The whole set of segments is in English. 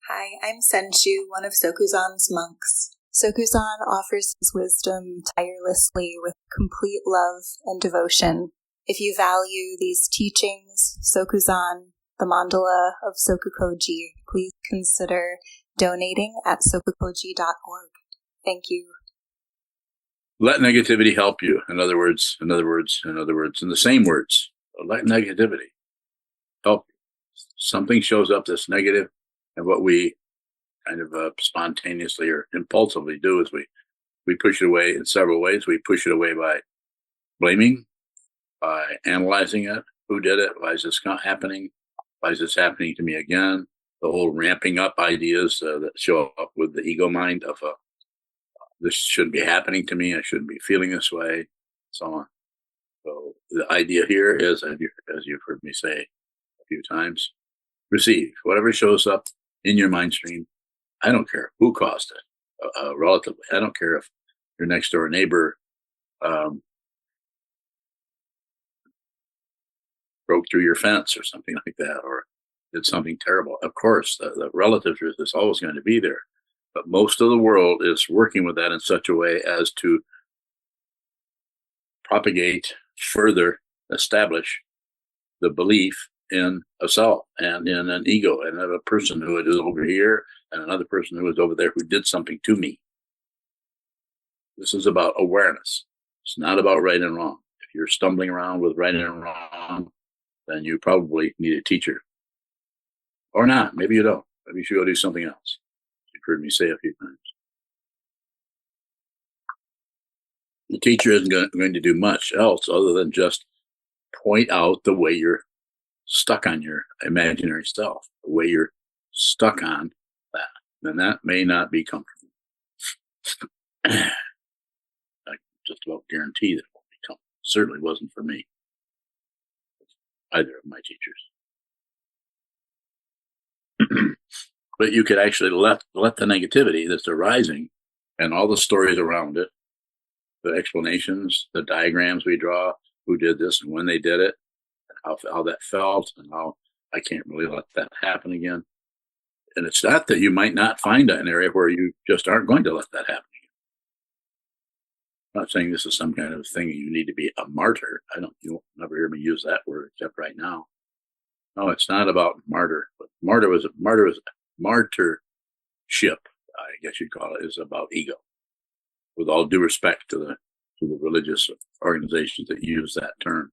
Hi, I'm Senju, one of Sokuzan's monks. Sokuzan offers his wisdom tirelessly with complete love and devotion. If you value these teachings, Sokuzan, the mandala of SokukoJi, please consider donating at sokukoji.org. Thank you. Let negativity help you. In other words, in the same words. Let negativity help you. Something shows up that's negative, and what we kind of spontaneously or impulsively do is we push it away in several ways. We push it away by blaming, by analyzing it. Who did it? Why is this not happening? Why is this happening to me again? The whole ramping up ideas that show up with the ego mind of this shouldn't be happening to me. I shouldn't be feeling this way, so on. So the idea here is, as you've heard me say a few times, receive whatever shows up in your mind stream. I don't care who caused it, relatively. I don't care if your next door neighbor broke through your fence or something like that, or did something terrible. Of course, the relative truth is always going to be there. But most of the world is working with that in such a way as to propagate, further establish the belief in a self and in an ego and of a person who is over here and another person who is over there who did something to me. This is about awareness. It's not about right and wrong. If you're stumbling around with right and wrong, then you probably need a teacher. Or not. Maybe you don't. Maybe you should go do something else. You've heard me say a few times. The teacher isn't going to do much else other than just point out the way you're stuck on your imaginary self, the way you're stuck on that. And that may not be comfortable. I just about guarantee that it won't be comfortable. Certainly wasn't for me, either of my teachers. But you could actually let the negativity that's arising and all the stories around it, the explanations, the diagrams we draw, who did this and when they did it, and how that felt, and how I can't really let that happen again. And it's not that you might not find an area where you just aren't going to let that happen again. I'm not saying this is some kind of thing you need to be a martyr. You'll never hear me use that word except right now. No, it's not about martyr. But martyrship, I guess you'd call it, is about ego. With all due respect to the religious organizations that use that term,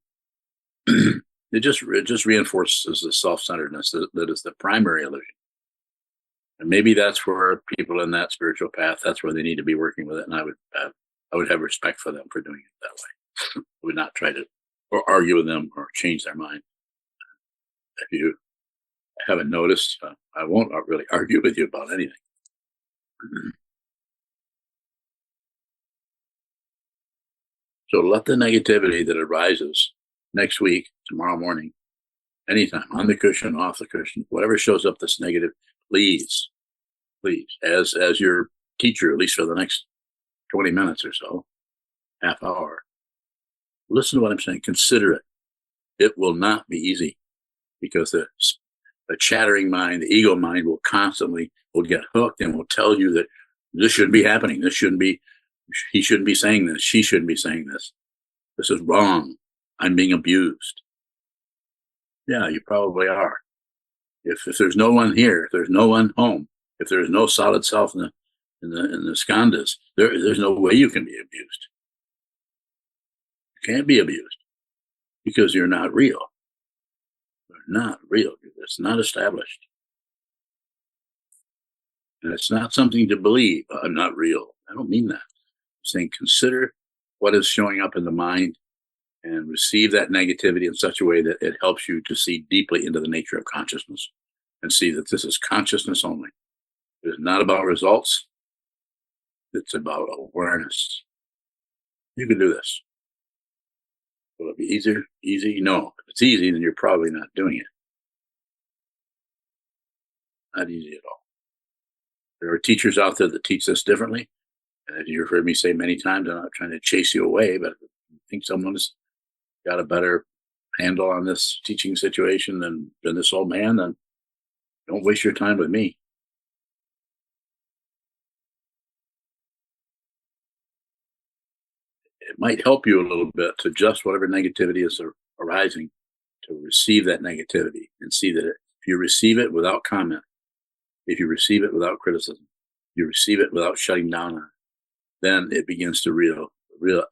it just reinforces the self-centeredness that is the primary illusion. And maybe that's where people in that spiritual path, that's where they need to be working with it. And I would have respect for them for doing it that way. I would not try to or argue with them or change their mind. If you haven't noticed, I won't really argue with you about anything. So let the negativity that arises next week, tomorrow morning, anytime, on the cushion, off the cushion, whatever shows up that's negative, please, as your teacher, at least for the next 20 minutes or so, half hour, listen to what I'm saying. Consider it. It will not be easy, because the chattering mind, the ego mind, will get hooked and will tell you that this shouldn't be happening. He shouldn't be saying this. She shouldn't be saying this. This is wrong. I'm being abused. Yeah, you probably are. If there's no one here, if there's no one home, if there's no solid self in the skandhas, there's no way you can be abused. You can't be abused because you're not real. You're not real. It's not established. And it's not something to believe. I'm not real. I don't mean that. I'm saying consider what is showing up in the mind and receive that negativity in such a way that it helps you to see deeply into the nature of consciousness and see that this is consciousness only. It is not about results. It's about awareness. You can do this. Will it be easier? Easy? No. If it's easy, then you're probably not doing it. Not easy at all. There are teachers out there that teach this differently. And you've heard me say many times, I'm not trying to chase you away, but if you think someone's got a better handle on this teaching situation than this old man, then don't waste your time with me. it might help you a little bit to adjust whatever negativity is arising, to receive that negativity and see that if you receive it without comment, if you receive it without criticism, you receive it without shutting down on it, then it begins to reveal the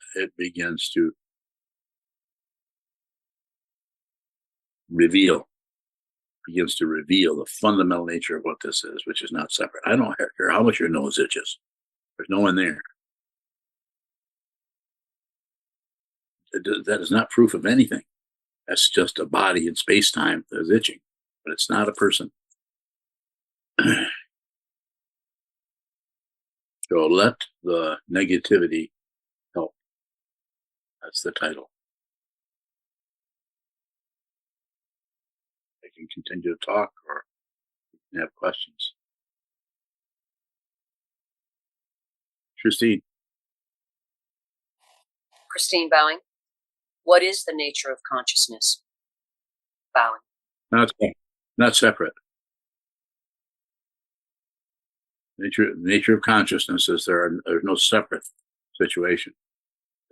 fundamental nature of what this is, which is not separate. I don't care how much your nose itches. There's no one there. That is not proof of anything. That's just a body in space-time that is itching, but it's not a person. So let the negativity help. That's the title. I can continue to talk, or you can have questions. Christine. Christine bowing. What is the nature of consciousness? Bowing. Not separate. Nature of consciousness is there's no separate situation.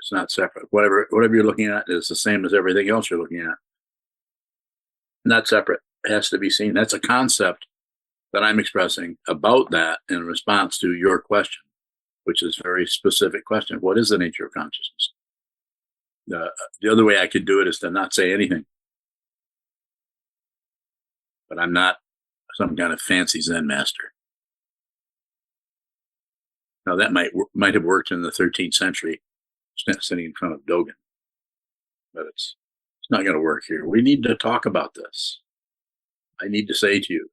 It's not separate. Whatever you're looking at is the same as everything else you're looking at. Not separate. It has to be seen. That's a concept that I'm expressing about that in response to your question, which is a very specific question. What is the nature of consciousness? The other way I could do it is to not say anything. But I'm not some kind of fancy Zen master. Now that might have worked in the 13th century, sitting in front of Dogen, but it's not going to work here. We need to talk about this. I need to say to you,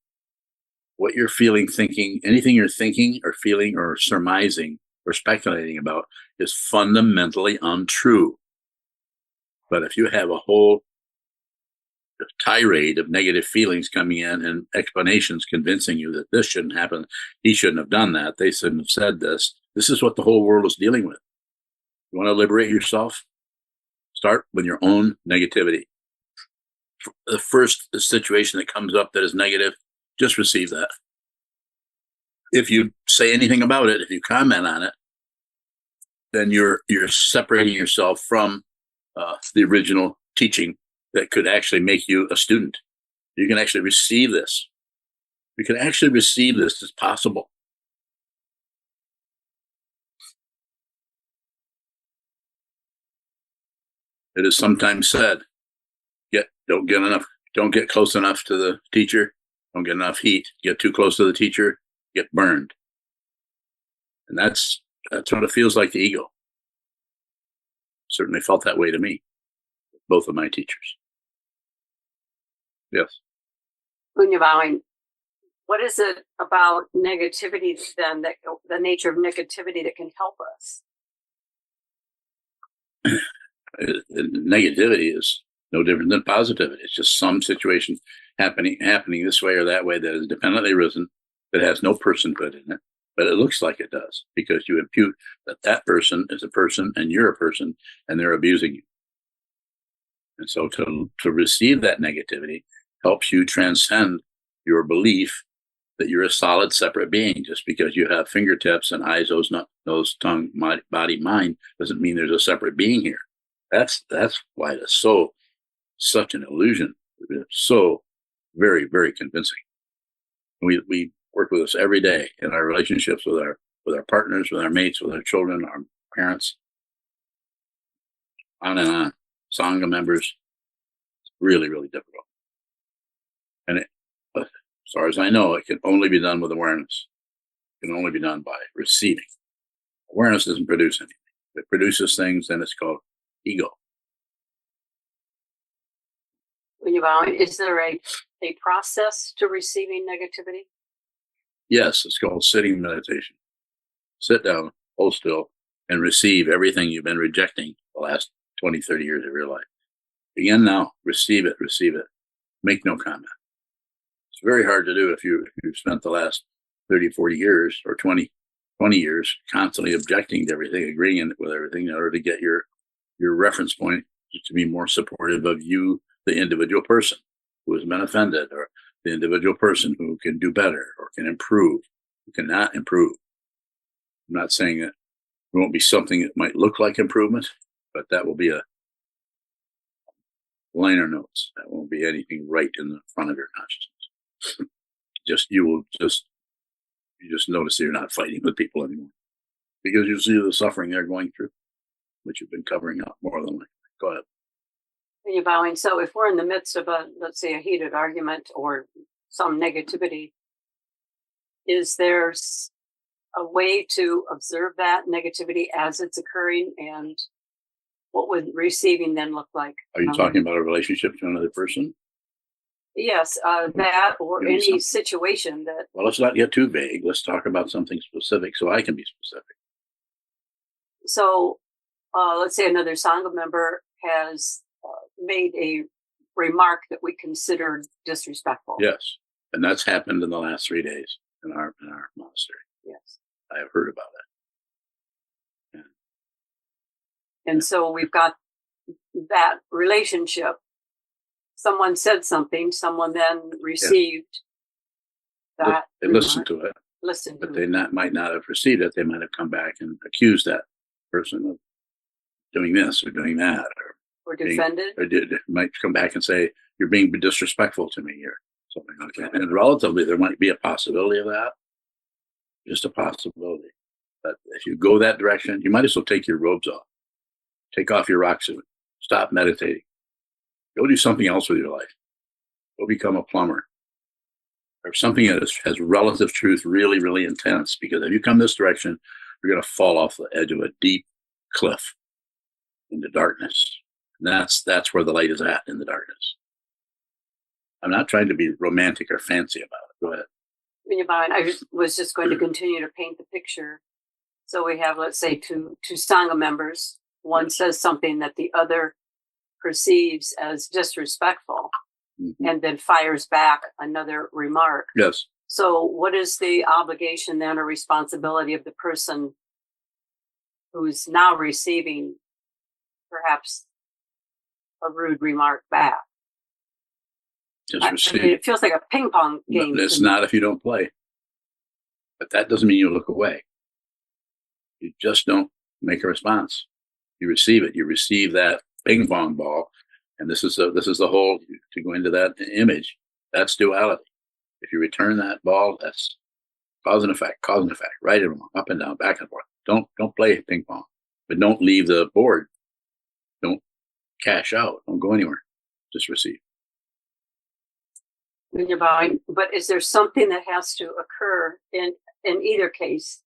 what you're feeling, thinking, anything you're thinking or feeling or surmising or speculating about is fundamentally untrue. But if you have a whole tirade of negative feelings coming in and explanations convincing you that this shouldn't happen, he shouldn't have done that, they shouldn't have said this, this is what the whole world is dealing with. You want to liberate yourself? Start with your own negativity. The first situation that comes up that is negative, just receive that. If you say anything about it, if you comment on it, then you're separating yourself from the original teaching that could actually make you a student. You can actually receive this. You can actually receive this. It's possible. It is sometimes said, don't get close enough to the teacher, don't get enough heat. Get too close to the teacher, get burned. And that's what it feels like, the ego. Certainly felt that way to me, both of my teachers. Yes. When you're bowing, what is it about negativity then, that the nature of negativity that can help us? Negativity is no different than positivity. It's just some situation happening this way or that way that is dependently risen, that has no personhood in it, but it looks like it does because you impute that person is a person and you're a person and they're abusing you. And so to receive that negativity helps you transcend your belief that you're a solid, separate being. Just because you have fingertips and eyes, nose, tongue, body, mind, doesn't mean there's a separate being here. That's why it is such an illusion. It's so very, very convincing. We work with this every day in our relationships with our partners, with our mates, with our children, our parents, on and on. Sangha members. It's really, really difficult. And as far as I know, it can only be done with awareness. It can only be done by receiving. Awareness doesn't produce anything. If it produces things, then it's called ego. Is there a process to receiving negativity? Yes, it's called sitting meditation. Sit down, hold still, and receive everything you've been rejecting the last 20, 30 years of your life. Begin now. Receive it. Make no comment. It's very hard to do if you've spent the last 30, 40 years or 20 years constantly objecting to everything, agreeing with everything in order to get your reference point to be more supportive of you, the individual person who has been offended, or the individual person who can do better or can improve, who cannot improve. I'm not saying that there won't be something that might look like improvement, but that will be a liner notes. That won't be anything right in the front of your consciousness. You just notice that you're not fighting with people anymore because you see the suffering they're going through, which you've been covering up more than likely. Go ahead. You're bowing. So if we're in the midst of let's say a heated argument or some negativity, is there a way to observe that negativity as it's occurring, and what would receiving then look like? Are you talking about a relationship to another person? Yes, that or any situation that. Well, let's not get too vague. Let's talk about something specific so I can be specific. So let's say another Sangha member has made a remark that we consider disrespectful. Yes, and that's happened in the last 3 days in our monastery. Yes, I have heard about it. And so we've got that relationship. Someone said something, someone then received that. They listened to it. But they might not have received it. They might have come back and accused that person of doing this or doing that. Or defended. Might come back and say, you're being disrespectful to me, or something like that. And relatively, there might be a possibility of that. Just a possibility. But if you go that direction, you might as well take your robes off. Take off your rock suit. Stop meditating. Go do something else with your life. Go become a plumber. Or something that has relative truth really, really intense. Because if you come this direction, you're going to fall off the edge of a deep cliff into darkness. And that's where the light is at, in the darkness. I'm not trying to be romantic or fancy about it. Go ahead. I was just going to continue to paint the picture. So we have, let's say, two Sangha members. One says something that the other perceives as disrespectful, and then fires back another remark. Yes. So what is the obligation then or responsibility of the person who's now receiving perhaps a rude remark back? It feels like a ping pong game. No, it's not if you don't play. But that doesn't mean you look away. You just don't make a response. You receive it. You receive that ping pong ball. And this is the whole, to go into that image, that's duality. If you return that ball, that's cause and effect, right and wrong, up and down, back and forth. Don't play ping pong, but don't leave the board. Don't cash out. Don't go anywhere. Just receive. When you're bowing, but is there something that has to occur in either case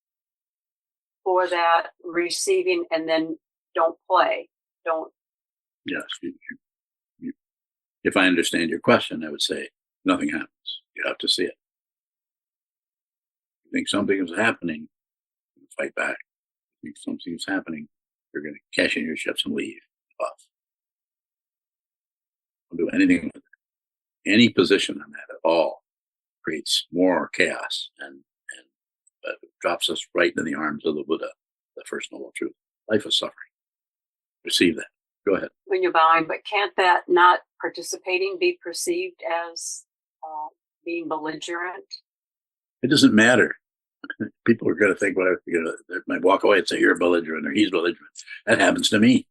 for that receiving, and then don't play? Don't. Yes. If I understand your question, I would say nothing happens. You have to see it. You think something is happening, you fight back. You think something is happening, you're going to cash in your chips and leave. Off. Don't do anything with it. Any position on that at all creates more chaos and drops us right in the arms of the Buddha, the first noble truth. Life is suffering. Receive that. Go ahead. When you're bowing, but can't that not participating be perceived as being belligerent? It doesn't matter. People are going to think, they might walk away and say, you're belligerent or he's belligerent. That happens to me.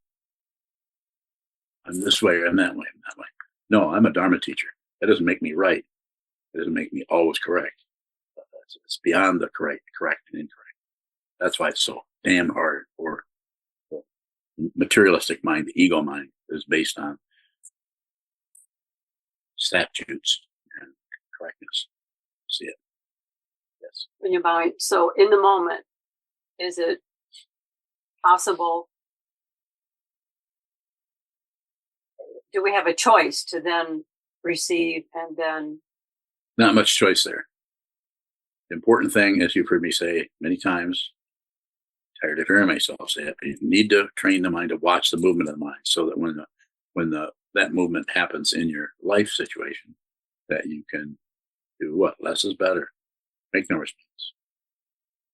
I'm this way, I'm that way, I'm that way. No, I'm a Dharma teacher. That doesn't make me right. It doesn't make me always correct. It's beyond the correct and incorrect. That's why it's so damn hard for the materialistic mind, the ego mind, is based on statutes and correctness. See it. Yes. When you're bowing, so in the moment, is it possible? Do we have a choice to then receive and then? Not much choice there. The important thing, as you've heard me say many times, tired of hearing myself say it, you need to train the mind to watch the movement of the mind, so that when that movement happens in your life situation, that you can do what? Less is better. Make no response.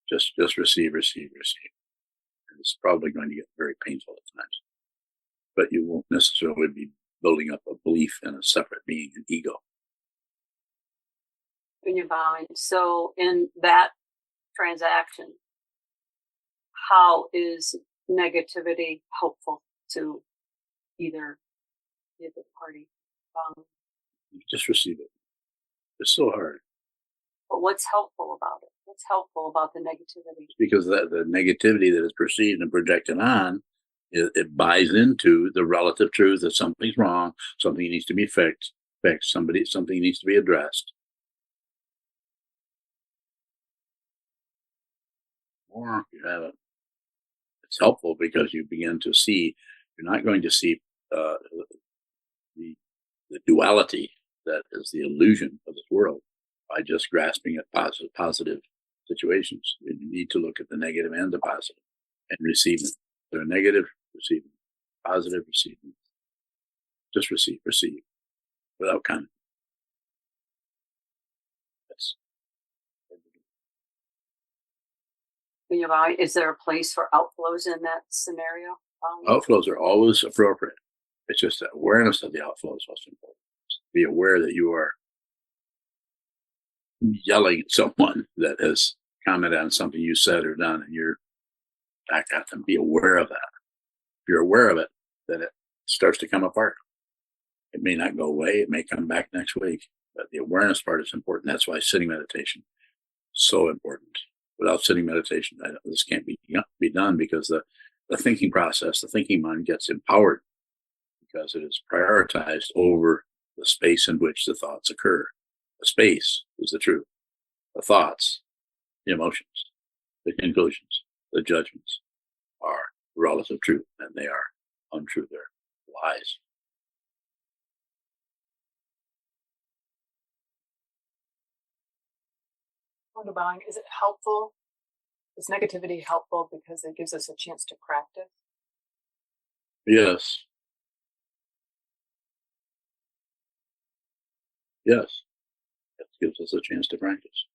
Just receive. And it's probably going to get very painful at times. But you won't necessarily be building up a belief in a separate being, an ego. In your mind. So in that transaction, how is negativity helpful? to either give the party. Just receive it. It's so hard. But what's helpful about it? What's helpful about the negativity? Because the negativity that is perceived and projected on, it buys into the relative truth that something's wrong, something needs to be fixed, something needs to be addressed. Or you have it. It's helpful because you begin to see. You're not going to see the duality that is the illusion of this world by just grasping at positive situations. You need to look at the negative and the positive and receive it. They're negative, receive it. Positive, receive it. Just receive without comment. That's Is there a place for outflows in that scenario? Outflows are always appropriate. It's just that awareness of the outflow is most important. Be aware that you are yelling at someone that has commented on something you said or done, and you're back at them. Be aware of that. If you're aware of it, then it starts to come apart. It may not go away. It may come back next week. But the awareness part is important. That's why sitting meditation is so important. Without sitting meditation, this can't be done, because the thinking process, the thinking mind gets empowered because it is prioritized over the space in which the thoughts occur. The space is the truth. The thoughts, the emotions, the conclusions, the judgments are relative truth, and they are untrue. They're lies. Wonderbowing, is it helpful? Is negativity helpful because it gives us a chance to practice? Yes. Yes. It gives us a chance to practice.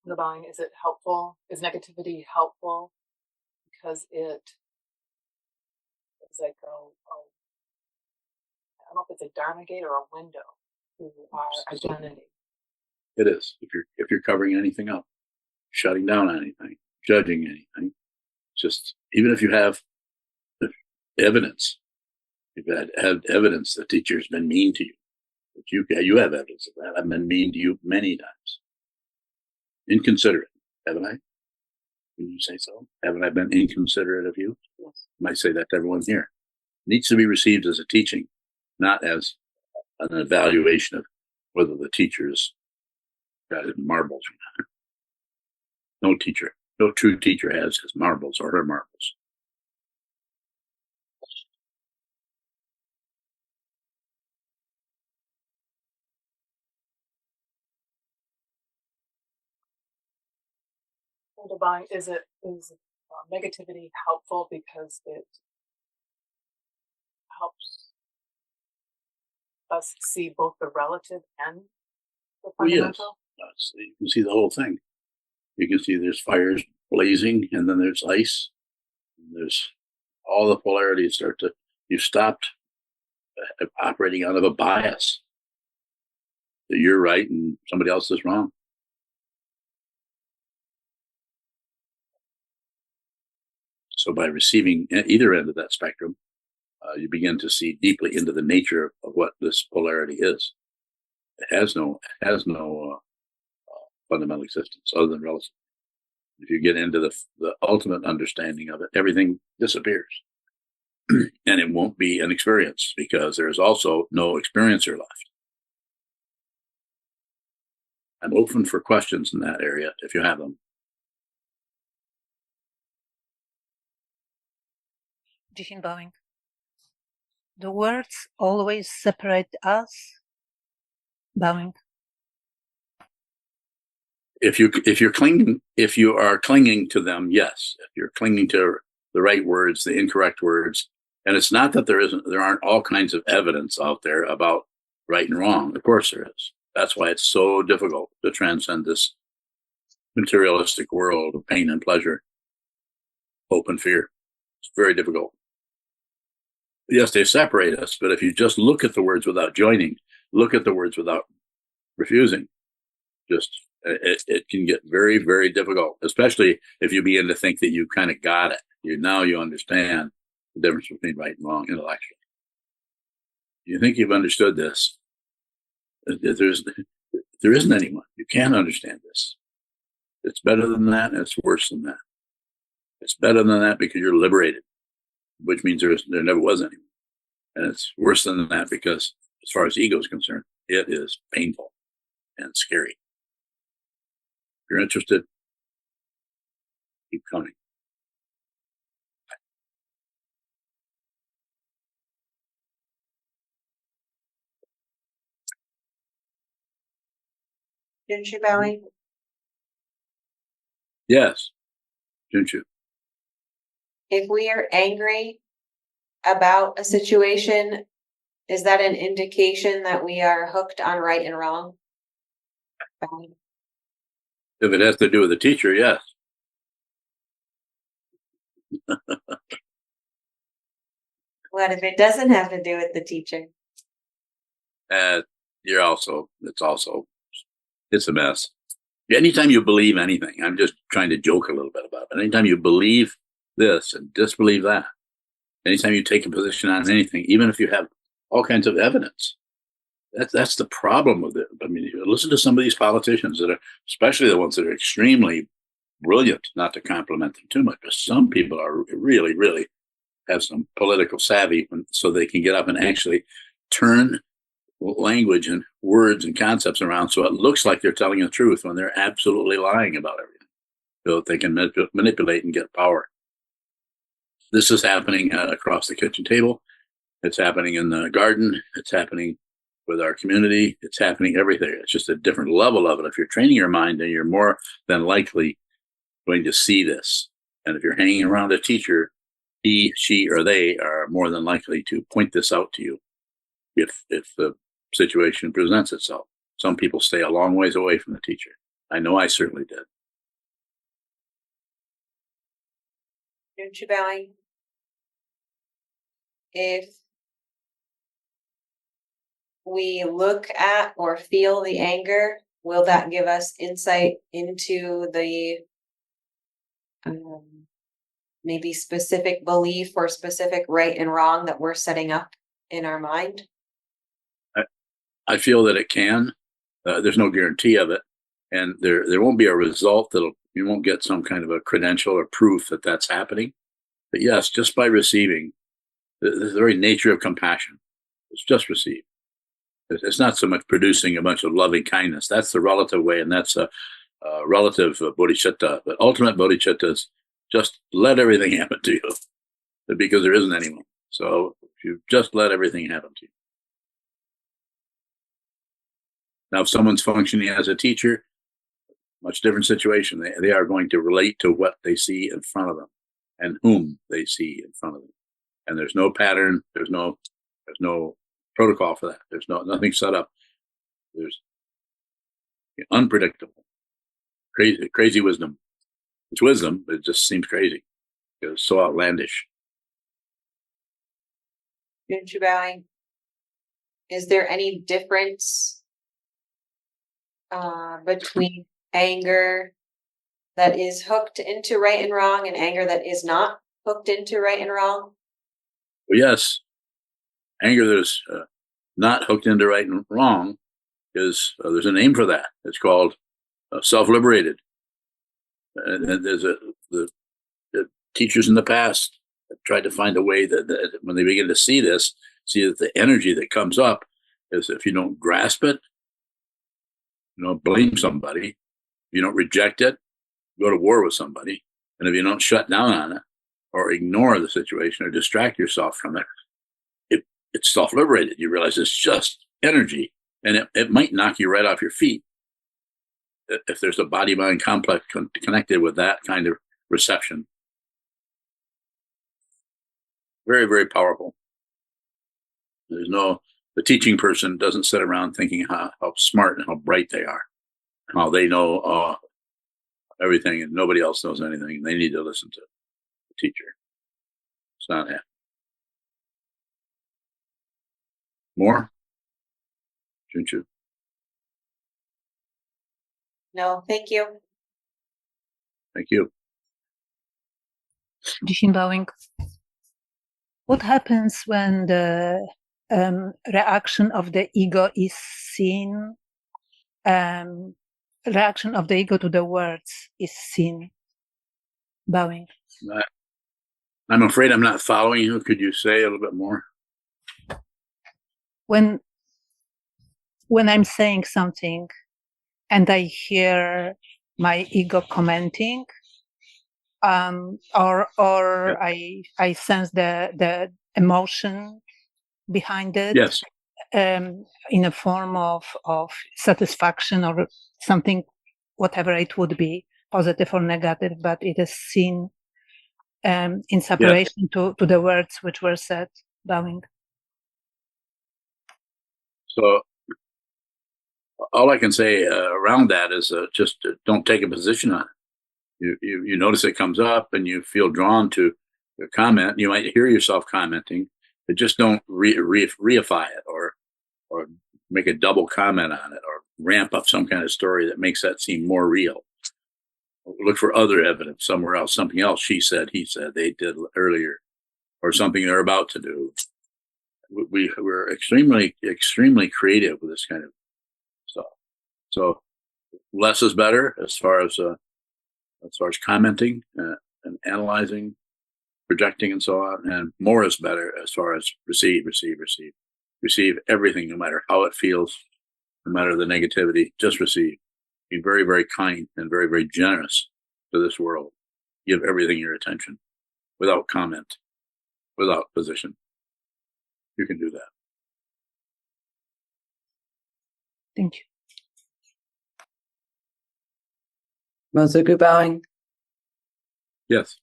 Wonderbowing, is it helpful? Is negativity helpful because it's like I don't know if it's a dharma gate or a window to our identity. It is. If you're covering anything up, shutting down anything, judging anything, just even if you have evidence, you've had evidence the teacher's been mean to you, but you have evidence of that. I've been mean to you many times. Inconsiderate, haven't I? Can you say so? Haven't I been inconsiderate of you? Yes. I might say that to everyone here. It needs to be received as a teaching, not as an evaluation of whether the teacher's got his marbles or not. No true teacher has his marbles or her marbles. Wonderbowing, is negativity helpful because it helps us see both the relative and the fundamental? Yes. You can see the whole thing. You can see there's fires blazing, and then there's ice. And there's all the polarities you've stopped operating out of a bias that you're right and somebody else is wrong. So by receiving either end of that spectrum, you begin to see deeply into the nature of what this polarity is. It has no fundamental existence other than relative. If you get into the ultimate understanding of it, everything disappears. And it won't be an experience because there's also no experiencer left. I'm open for questions in that area if you have them. Bowing. The words always separate us. Bowing. If you are clinging to them, yes. If you're clinging to the right words, the incorrect words, and it's not that there aren't all kinds of evidence out there about right and wrong. Of course there is. That's why it's so difficult to transcend this materialistic world of pain and pleasure, hope and fear. It's very difficult. Yes, they separate us, but if you just look at the words without joining, look at the words without refusing, it can get very, very difficult, especially if you begin to think that you kind of got it. Now you understand the difference between right and wrong intellectually. You think you've understood this? There isn't anyone. You can't understand this. It's better than that, and it's worse than that. It's better than that because you're liberated, which means there never was anyone. And it's worse than that because, as far as ego is concerned, it is painful and scary. If you're interested, keep coming. Junchu bowing. Yes, Junchu. If we are angry about a situation, is that an indication that we are hooked on right and wrong? Bowing. If it has to do with the teacher, yes. What if it doesn't have to do with the teacher? It's a mess. Anytime you believe anything, I'm just trying to joke a little bit about it, but anytime you believe this and disbelieve that, anytime you take a position on anything, even if you have all kinds of evidence, that's the problem with it. I mean, you listen to some of these politicians that are, especially the ones that are extremely brilliant, not to compliment them too much, but some people are really, really have some political savvy, so they can get up and actually turn language and words and concepts around so it looks like they're telling the truth when they're absolutely lying about everything, so that they can manipulate and get power. This is happening across the kitchen table. It's happening in the garden. It's happening with our community. It's happening everything. It's just a different level of it. If you're training your mind, then you're more than likely going to see this. And if you're hanging around a teacher, he, she, or they are more than likely to point this out to you if the situation presents itself. Some people stay a long ways away from the teacher. I know I certainly did. Junchu bowing. If we look at or feel the anger, will that give us insight into the maybe specific belief or specific right and wrong that we're setting up in our mind? I feel that it can. There's no guarantee of it, and there won't be a result you won't get some kind of a credential or proof that that's happening. But yes, just by receiving, the very nature of compassion, it's just receive. It's not so much producing a bunch of loving kindness. That's the relative way, and that's a relative bodhicitta. But ultimate bodhicitta is just let everything happen to you, because there isn't anyone. So if you just let everything happen to you. Now, if someone's functioning as a teacher, much different situation. They are going to relate to what they see in front of them and whom they see in front of them. And there's no pattern. There's no protocol for that. There's nothing set up. There's unpredictable, crazy wisdom. It's wisdom, but it just seems crazy. It's so outlandish. Junchu bowing. Is there any difference between anger that is hooked into right and wrong and anger that is not hooked into right and wrong? Well, yes. Anger that is not hooked into right and wrong is, there's a name for that. It's called self-liberated. And there's the teachers in the past have tried to find a way that when they begin to see this, see that the energy that comes up is, if you don't grasp it, blame somebody. If you don't reject it, go to war with somebody. And if you don't shut down on it or ignore the situation or distract yourself from it, it's self-liberated. You realize it's just energy, and it might knock you right off your feet if there's a body-mind complex connected with that kind of reception. Very, very powerful. The teaching person doesn't sit around thinking how smart and how bright they are, how they know everything and nobody else knows anything. They need to listen to the teacher. It's not happening. More? Junchu? No, thank you. Thank you. Jishin bowing. What happens when the reaction of the ego is seen? Reaction of the ego to the words is seen. Bowing. I'm afraid I'm not following you. Could you say a little bit more? When I'm saying something and I hear my ego commenting, or I sense the emotion behind it, Yes. In a form of satisfaction or something, whatever it would be, positive or negative, but it is seen in separation to the words which were said. Bowing. So all I can say around that is just don't take a position on it. You notice it comes up and you feel drawn to comment. You might hear yourself commenting, but just don't reify it or make a double comment on it or ramp up some kind of story that makes that seem more real. Look for other evidence somewhere else, something else she said, he said, they did earlier, or something they're about to do. We're extremely creative with this kind of stuff. So less is better as far as commenting and analyzing, projecting, and so on, and more is better as far as receive everything, no matter how it feels, no matter the negativity. Just receive. Be very, very kind and very, very generous to this world. Give everything your attention, without comment, without position. You can do that. Thank you. Mozoku bowing. Yes.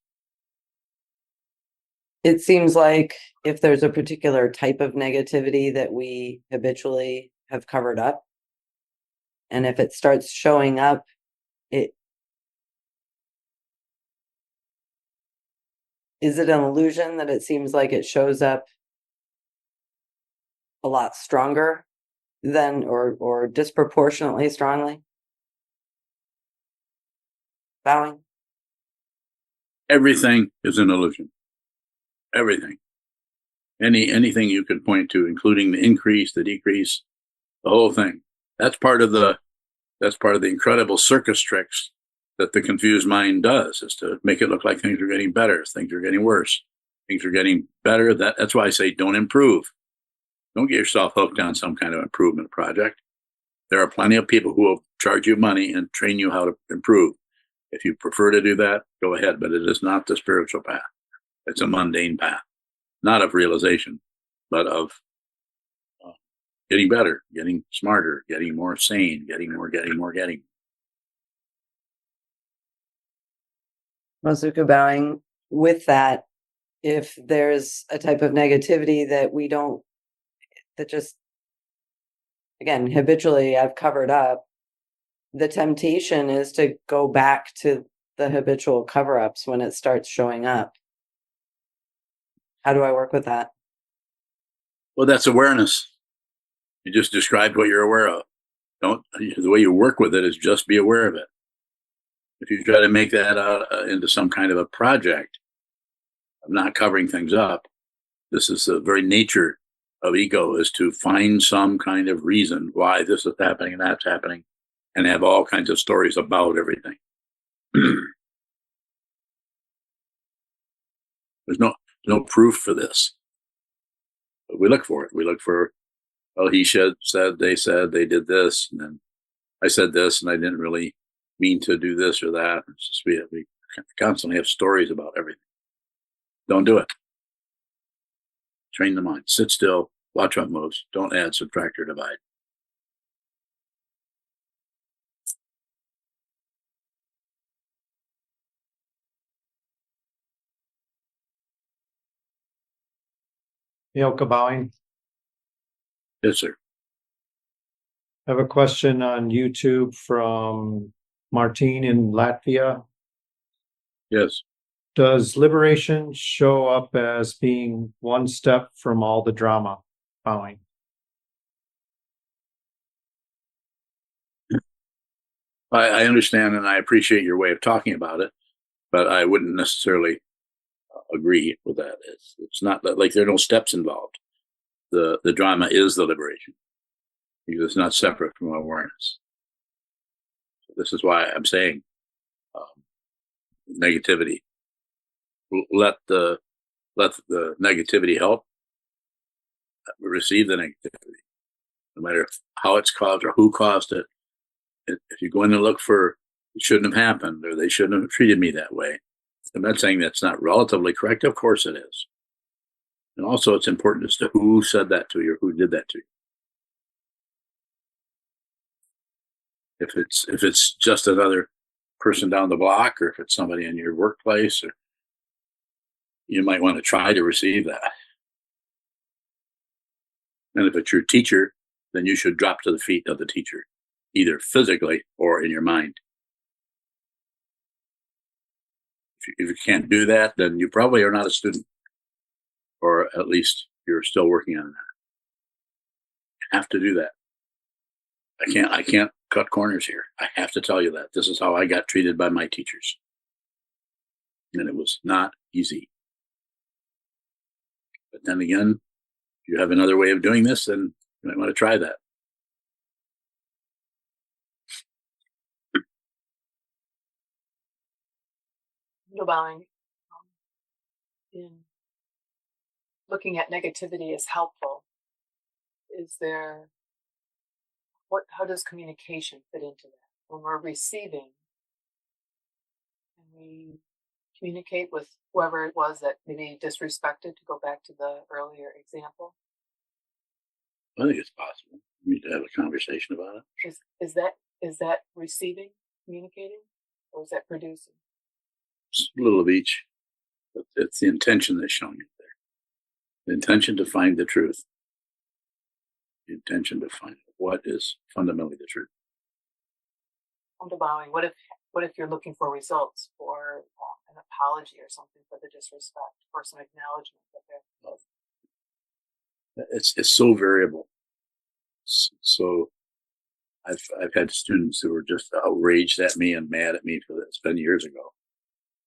It seems like if there's a particular type of negativity that we habitually have covered up, and if it starts showing up, is it an illusion that it seems like it shows up a lot stronger than, or disproportionately strongly? Bowing. Everything is an illusion. Everything. Anything you could point to, including the increase, the decrease, the whole thing. That's part of the incredible circus tricks that the confused mind does, is to make it look like things are getting better, things are getting worse, things are getting better. That's why I say don't improve. Don't get yourself hooked on some kind of improvement project. There are plenty of people who will charge you money and train you how to improve. If you prefer to do that, go ahead, but it is not the spiritual path. It's a mundane path, not of realization, but of getting better, getting smarter, getting more sane, getting more. Mozoku bowing. With that, if there's a type of negativity that just, again, habitually I've covered up, the temptation is to go back to the habitual cover-ups when it starts showing up. How do I work with that? Well, that's awareness. You just described what you're aware of. The way you work with it is just be aware of it. If you try to make that into some kind of a project of not covering things up, this is the very nature of ego, is to find some kind of reason why this is happening and that's happening, and have all kinds of stories about everything. There's no proof for this. But we look for it. We look for, well, he said, they did this, and then I said this, and I didn't really mean to do this or that. It's just we constantly have stories about everything. Don't do it. Train the mind. Sit still. Watch what moves. Don't add, subtract, or divide. Ilka bowing. Yes, sir. I have a question on YouTube from Martine in Latvia. Yes. Does liberation show up as being one step from all the drama? Bowing. I understand and I appreciate your way of talking about it, but I wouldn't necessarily agree with that. It's not like there are no steps involved. The drama is the liberation because it's not separate from awareness. So this is why I'm saying negativity. Let the negativity help. Receive the negativity, no matter how it's caused or who caused it. If you go in and look for it shouldn't have happened or they shouldn't have treated me that way, I'm not saying that's not relatively correct. Of course it is. And also it's important as to who said that to you or who did that to you. If it's just another person down the block or if it's somebody in your workplace, or you might want to try to receive that. And if it's your teacher, then you should drop to the feet of the teacher, either physically or in your mind. If you can't do that, then you probably are not a student, or at least you're still working on that. You have to do that. I can't cut corners here. I have to tell you that this is how I got treated by my teachers. And it was not easy. But then again, if you have another way of doing this, then you might want to try that. Bowing, in looking at negativity is helpful. Is there, how does communication fit into that? When we're receiving, can we communicate with whoever it was that maybe disrespected, to go back to the earlier example? I think it's possible. We need to have a conversation about it. Is that receiving, communicating, or is that producing? It's a little of each. But it's the intention that's showing it there. The intention to find the truth. The intention to find what is fundamentally the truth. Bowing. What if you're looking for results, for an apology or something for the disrespect, for some acknowledgement that they're... It's so variable. So I've had students who were just outraged at me and mad at me for this. It's been years ago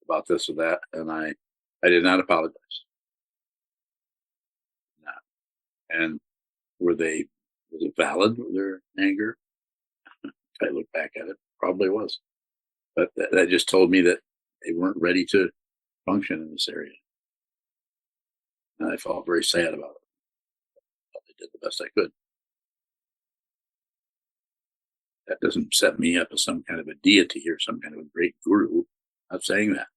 about this or that, and I did not apologize. Not. And was it valid, their anger? If I look back at it, probably was. But that just told me that they weren't ready to function in this area. And I felt very sad about it. But I did the best I could. That doesn't set me up as some kind of a deity or some kind of a great guru. I'm not saying that.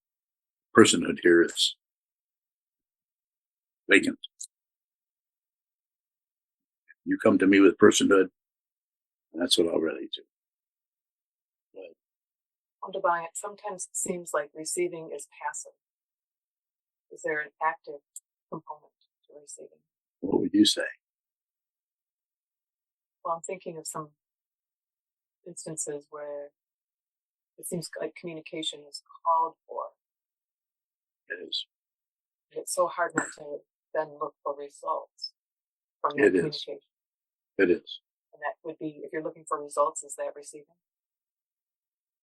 Personhood here is vacant. You come to me with personhood, that's what I'll relate to. Buying it sometimes seems like receiving is passive. Is there an active component to receiving? What would you say? Well, I'm thinking of some instances where it seems like communication is called for. It is. It's so hard not to then look for results from that communication. It is. And that would be, if you're looking for results, is that receiving?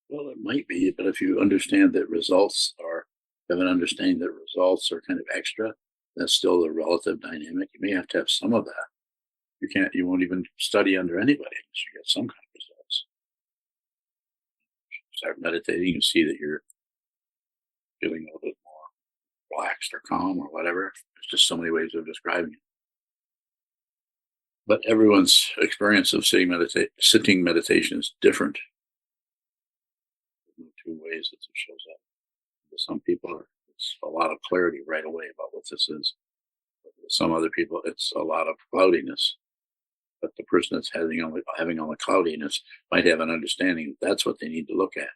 Well, it might be, but if you understand that have an understanding that results are kind of extra, that's still the relative dynamic. You may have to have some of that. You won't even study under anybody unless you get some kind of results. Start meditating and see that you're feeling a little bit more relaxed or calm or whatever. There's just so many ways of describing it. But everyone's experience of sitting meditation is different. There's two ways that it shows up. For some people, it's a lot of clarity right away about what this is. But for some other people, it's a lot of cloudiness. But the person that's having all the cloudiness might have an understanding that that's what they need to look at.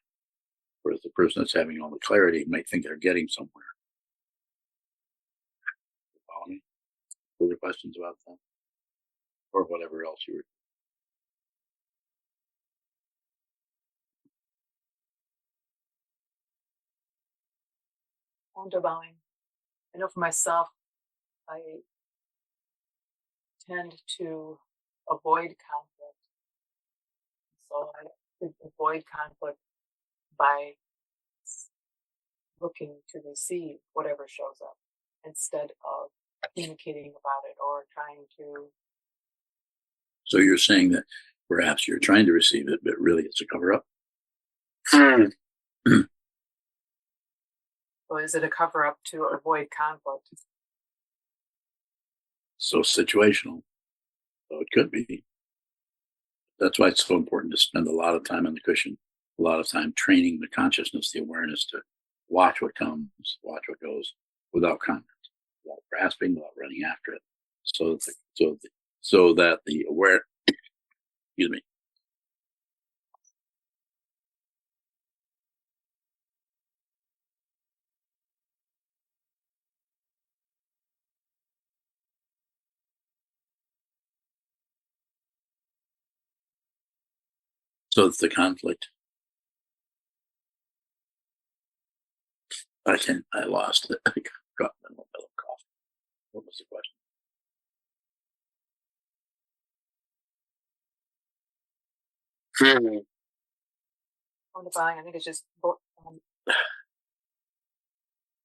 Whereas the person that's having all the clarity might think they're getting somewhere. Follow me? Further questions about that? Or whatever else you were. Bowing. I know for myself, I tend to avoid conflict. So I avoid conflict by looking to receive whatever shows up. instead of communicating about it or trying to. So you're saying that perhaps you're trying to receive it, but really it's a cover-up? Or is it a cover up to avoid conflict? So situational. So it could be. That's why it's so important to spend a lot of time on the cushion, a lot of time training the consciousness, the awareness to watch what comes, watch what goes, without comment, without grasping, without running after it, so that the aware, excuse me, so that the conflict. I lost it. I got in the middle of cough. What was the question? On the buying, I think it's just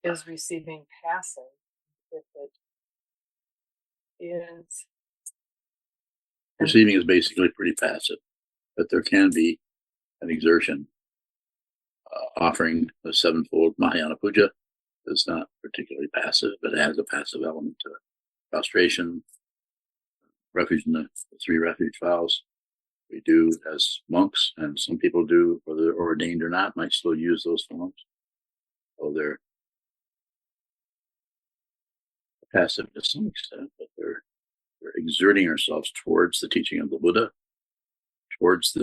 is receiving passive if it is. Receiving is basically pretty passive, but there can be an exertion. Offering a sevenfold Mahayana puja is not particularly passive, but it has a passive element to it. Prostration, refuge in the three refuge vows. We do as monks, and some people do, whether they're ordained or not, might still use those forms. So they're passive to some extent, but they're exerting ourselves towards the teaching of the Buddha, towards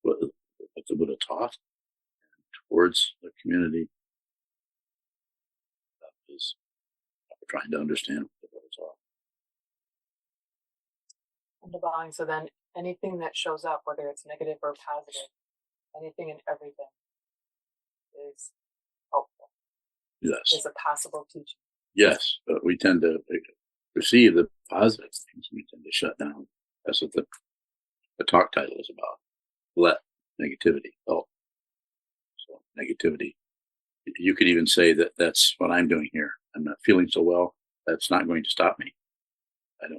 what the Buddha taught, and towards the community that is trying to understand what the Buddha taught. On the buying, so then anything that shows up, whether it's negative or positive, anything and everything is helpful. Yes. Is a possible teaching. Yes, but we tend to receive the positive things. We tend to shut down. That's what the talk title is about. Let negativity help. So negativity. You could even say that that's what I'm doing here. I'm not feeling so well. That's not going to stop me.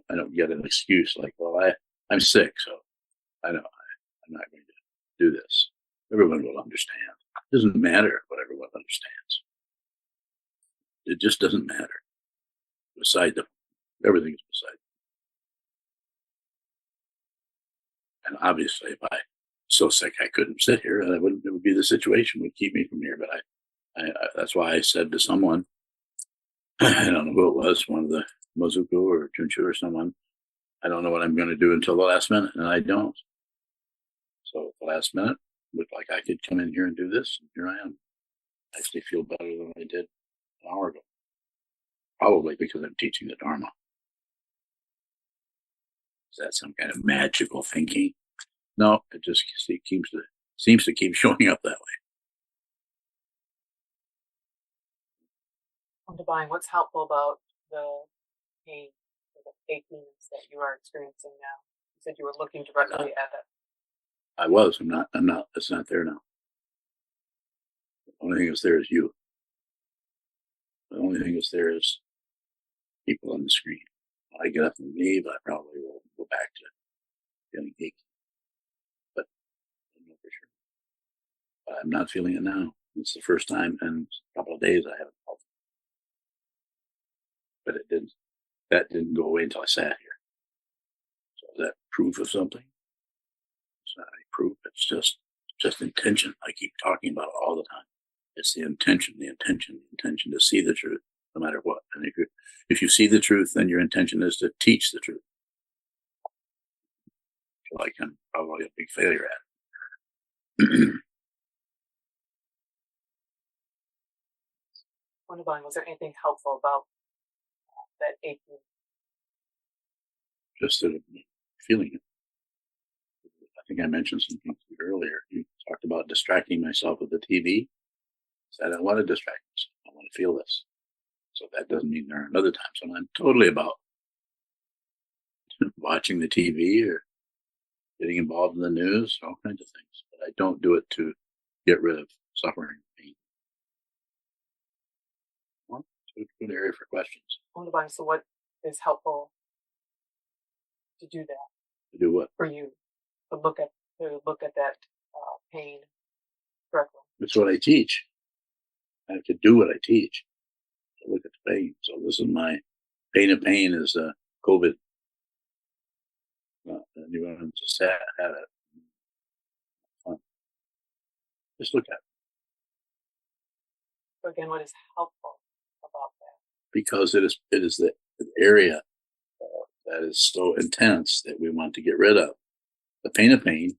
I don't get an excuse like, well, I'm sick, so I'm not going to do this. Everyone will understand. It doesn't matter what everyone understands. It just doesn't matter. Beside them, everything is beside them. And obviously, if I'm so sick I couldn't sit here, it would be the situation would keep me from here. But I that's why I said to someone, I don't know who it was, one of the Mozuku or Junchu or someone, I don't know what I'm going to do until the last minute, and I don't. So at the last minute, it looked like I could come in here and do this, and here I am. I actually feel better than I did an hour ago. Probably because I'm teaching the Dharma. Is that some kind of magical thinking? No, it just seems to keep showing up that way. On the buying, what's helpful about the pain or the achiness that you are experiencing now? You said you were looking directly at it. I was. I'm not. It's not there now. The only thing that's there is you. The only thing that's there is people on the screen. When I get up and leave, I probably will go back to feeling achy. But I don't know for sure. But I'm not feeling it now. It's the first time in a couple of days I haven't felt it. But it didn't. That didn't go away until I sat here. So is that proof of something? It's not any proof. It's just intention. I keep talking about it all the time. It's the intention to see the truth, no matter what. And if you see the truth, then your intention is to teach the truth. Like I'm probably a big failure at it. Was there anything helpful about that aching? Just that feeling it. I think I mentioned something earlier. You talked about distracting myself with the TV. So I don't want to distract myself. I want to feel this. So that doesn't mean there aren't other times when I'm totally about watching the TV or getting involved in the news, all kinds of things. But I don't do it to get rid of suffering and pain. Well, Good area for questions. So what is helpful to do that To do what? for you? To look at that pain directly. That's what I teach. I have to do what I teach. I look at the pain. So this is my pain of pain is COVID. And you want to just have it. Fun. Just look at it. So again, what is helpful about that? Because it is the area that is so intense that we want to get rid of. The pain of pain,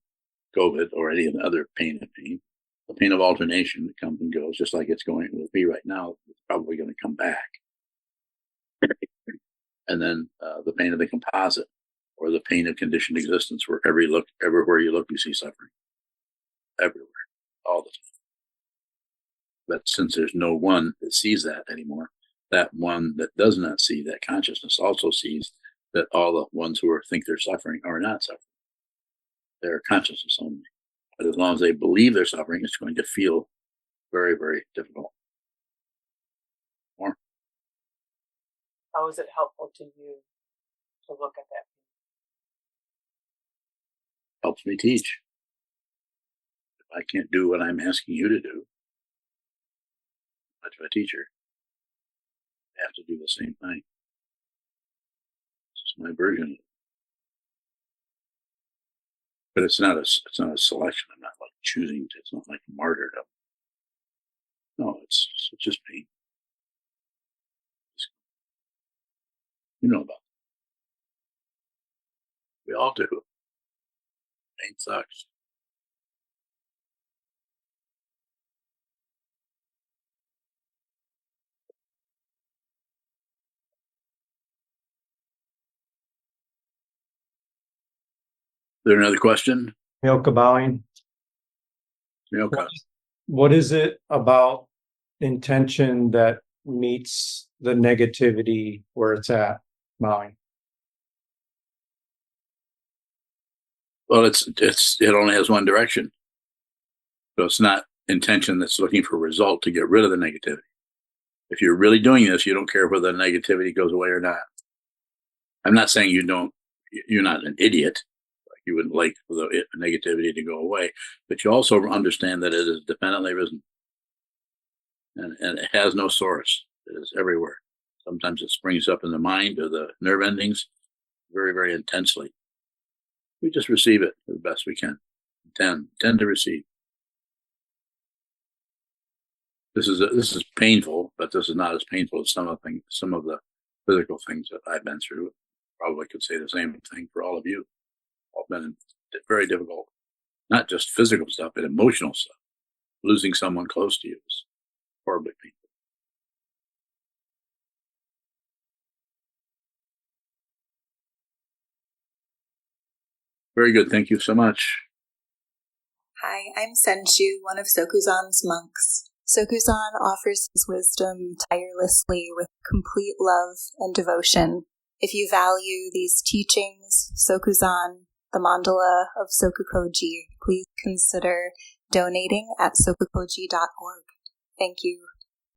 COVID, or any other pain of pain, the pain of alternation that comes and goes, just like it's going with me right now, it's probably going to come back. And then the pain of the composite, or the pain of conditioned existence, where everywhere you look, you see suffering. Everywhere, all the time. But since there's no one that sees that anymore, that one that does not see that consciousness also sees that all the ones who think they're suffering are not suffering. They're consciousness only. But as long as they believe they're suffering, it's going to feel very, very difficult. More? How is it helpful to you to look at that? Helps me teach. If I can't do what I'm asking you to do, much of a teacher, I have to do the same thing. This is my version of it. But it's not a selection. I'm not like choosing to. It's not like martyrdom. No, it's just pain. You know about it. We all do. Pain sucks. Is there another question? Milka bowing. Okay. What is it about intention that meets the negativity where it's at, bowing? Well, it only has one direction. So it's not intention that's looking for a result to get rid of the negativity. If you're really doing this, you don't care whether the negativity goes away or not. I'm not saying you're not an idiot. You wouldn't like the negativity to go away, but you also understand that it is dependently risen, and it has no source. It is everywhere. Sometimes it springs up in the mind or the nerve endings very, very intensely. We just receive it as best we can. Tend to receive. This is painful, but this is not as painful as some of the physical things that I've been through. Probably could say the same thing for all of you. All been very difficult, not just physical stuff, but emotional stuff. Losing someone close to you is horribly painful. Very good. Thank you so much. Hi, I'm Senshu, one of Sokuzan's monks. Sokuzan offers his wisdom tirelessly with complete love and devotion. If you value these teachings, Sokuzan, the mandala of SokukoJi, please consider donating at sokukoji.org. Thank you.